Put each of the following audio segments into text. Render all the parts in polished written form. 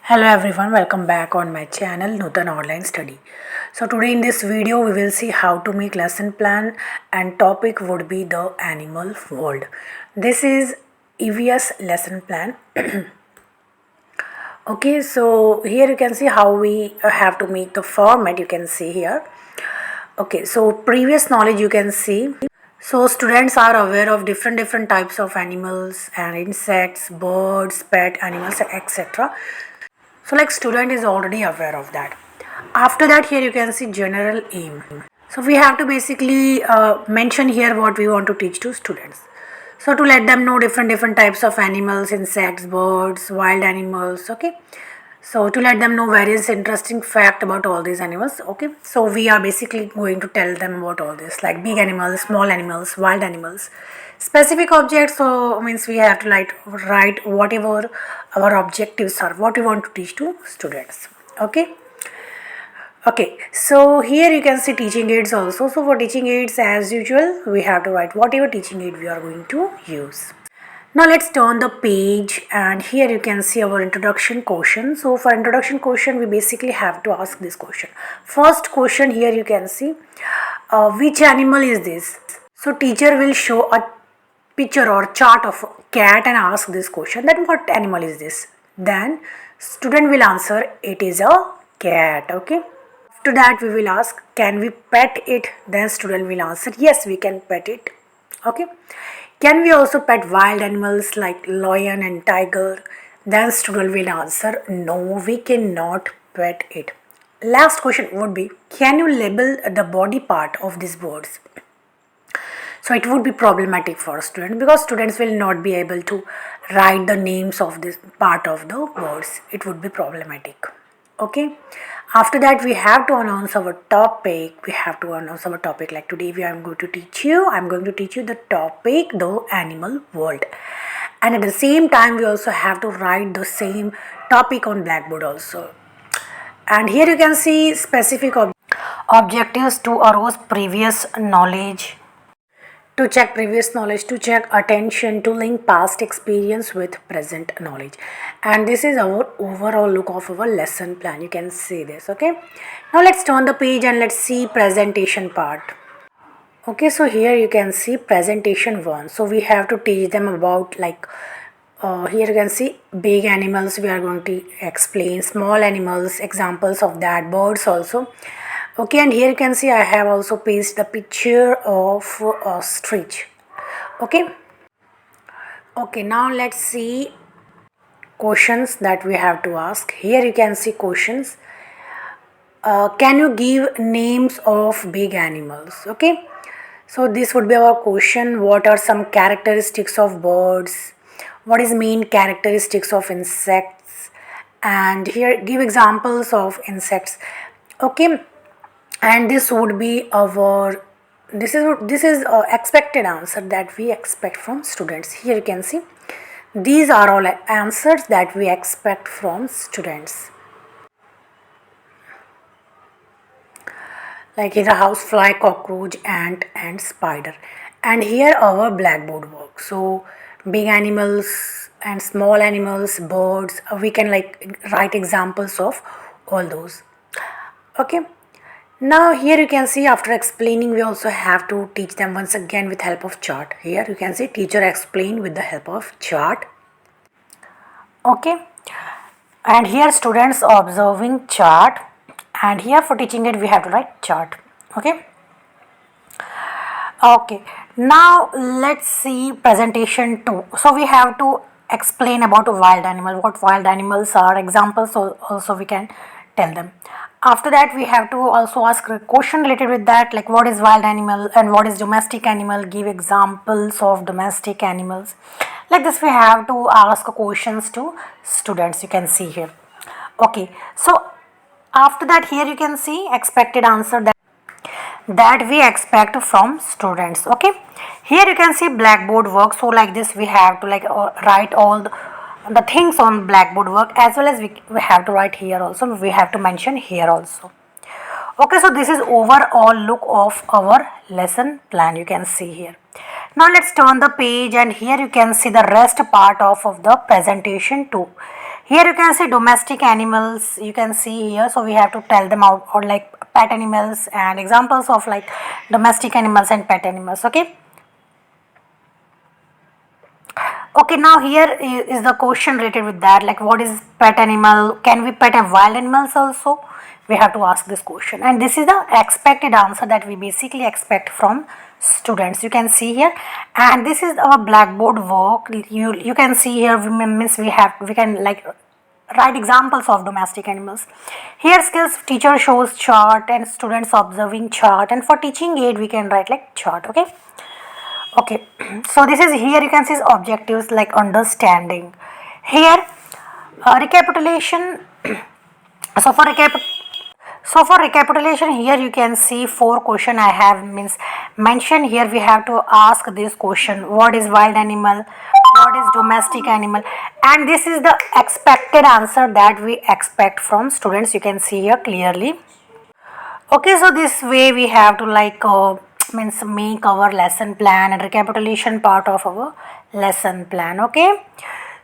Hello everyone, welcome back on my channel Nutan Online Study. So today in this video we will see how to make lesson plan and topic would be the animal world. This is EVS lesson plan. Okay, so here you can see how we have to make the format, you can see here. Okay, so previous knowledge you can see. So students are aware of different types of animals and insects, birds, pet animals, etc. So like student is already aware of that. After that, here you can see general aim. So we have to basically mention here what we want to teach to students. So to let them know different types of animals, insects, birds, wild animals. Okay. So to let them know various interesting fact about all these animals. Okay. So we are basically going to tell them about all this, like big animals, small animals, wild animals, specific objects. So means we have to write whatever our objectives are, what we want to teach to students. Okay. Okay, so here you can see teaching aids also. So for teaching aids, as usual, we have to write whatever teaching aid we are going to use. Now let's turn the page, and here you can see our introduction question. So for introduction question, we basically have to ask this question. First question here you can see, which animal is this? So teacher will show a picture or chart of a cat and ask this question, that what animal is this? Then student will answer, it is a cat. Okay. After that we will ask, can we pet it? Then student will answer, yes, we can pet it. Okay. Can we also pet wild animals like lion and tiger? Then student will answer, no, we cannot pet it. Last question would be, can you label the body part of these birds? So it would be problematic for a student because students will not be able to write the names of this part of the birds. It would be problematic. Okay. After that we have to announce our topic. Like today I'm going to teach you the topic, the animal world. And at the same time we also have to write the same topic on blackboard also. And here you can see specific objectives to arouse previous knowledge, to check previous knowledge, to check attention, to link past experience with present knowledge. And this is our overall look of our lesson plan. You can see this. Okay, now let's turn the page and let's see presentation part. Okay, so here you can see presentation 1. So we have to teach them about here you can see big animals, we are going to explain small animals, examples of that, birds also. Okay, and here you can see I have also pasted the picture of a ostrich. Okay. Okay, now let's see questions that we have to ask. Here you can see questions. Can you give names of big animals? Okay. So this would be our question. What are some characteristics of birds? What is main characteristics of insects? And here give examples of insects. Okay. And this would be our this is expected answer that we expect from students. Here you can see these are all answers that we expect from students. Like here a housefly, cockroach, ant and spider. And here our blackboard work. So big animals and small animals, birds, we can write examples of all those. Okay. Now here you can see after explaining we also have to teach them once again with help of chart. Here you can see teacher explain with the help of chart. Okay, and here students observing chart, and here for teaching it we have to write chart. Okay. Okay, now let's see presentation 2. So we have to explain about a wild animal, what wild animals are, examples also we can tell them. After that we have to also ask a question related with that, like what is wild animal and what is domestic animal, give examples of domestic animals. Like this we have to ask questions to students, you can see here. Okay, so after that here you can see expected answer that we expect from students. Okay, here you can see blackboard work. So like this we have to write all the things on blackboard work, as well as we have to write here also, we have to mention here also. Okay, so this is overall look of our lesson plan, you can see here. Now let's turn the page, and here you can see the rest part of the presentation 2. Here you can see domestic animals, you can see here, so we have to tell them out, or like pet animals and examples of like domestic animals and pet animals. Okay. Okay, now here is the question related with that, like what is pet animal? Can we pet a wild animals also? We have to ask this question, and this is the expected answer that we basically expect from students. You can see here, and this is our blackboard work. You can see here, means we can like write examples of domestic animals. Here skills teacher shows chart and students observing chart, and for teaching aid we can write like chart. Okay. Okay, so this is here you can see objectives like understanding. Here, recapitulation. So for recapitulation, here you can see four question I have means mentioned here. We have to ask this question: what is wild animal? What is domestic animal? And this is the expected answer that we expect from students. You can see here clearly. Okay, so this way we have to like means make our lesson plan and recapitulation part of our lesson plan. Okay,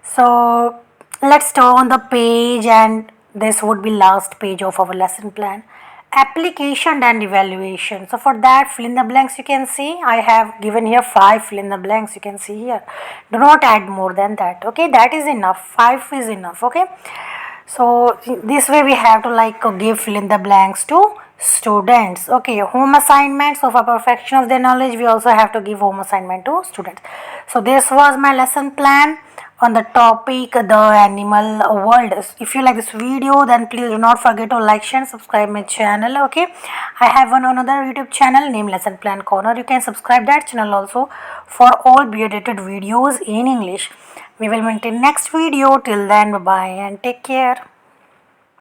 so let's turn the page, and this would be last page of our lesson plan. Application and evaluation. So for that, fill in the blanks. You can see I have given here 5 fill in the blanks. You can see here. Do not add more than that. Okay, that is enough. 5 is enough. Okay. So this way we have to like give fill in the blanks to students. Okay, home assignment. So for perfection of their knowledge, we also have to give home assignment to students. So this was my lesson plan on the topic the animal world. If you like this video, then please do not forget to like, share and subscribe my channel. Okay, I have another YouTube channel named Lesson Plan Corner. You can subscribe that channel also for all b.ed videos in English. We will meet in next video. Till then, bye bye and take care.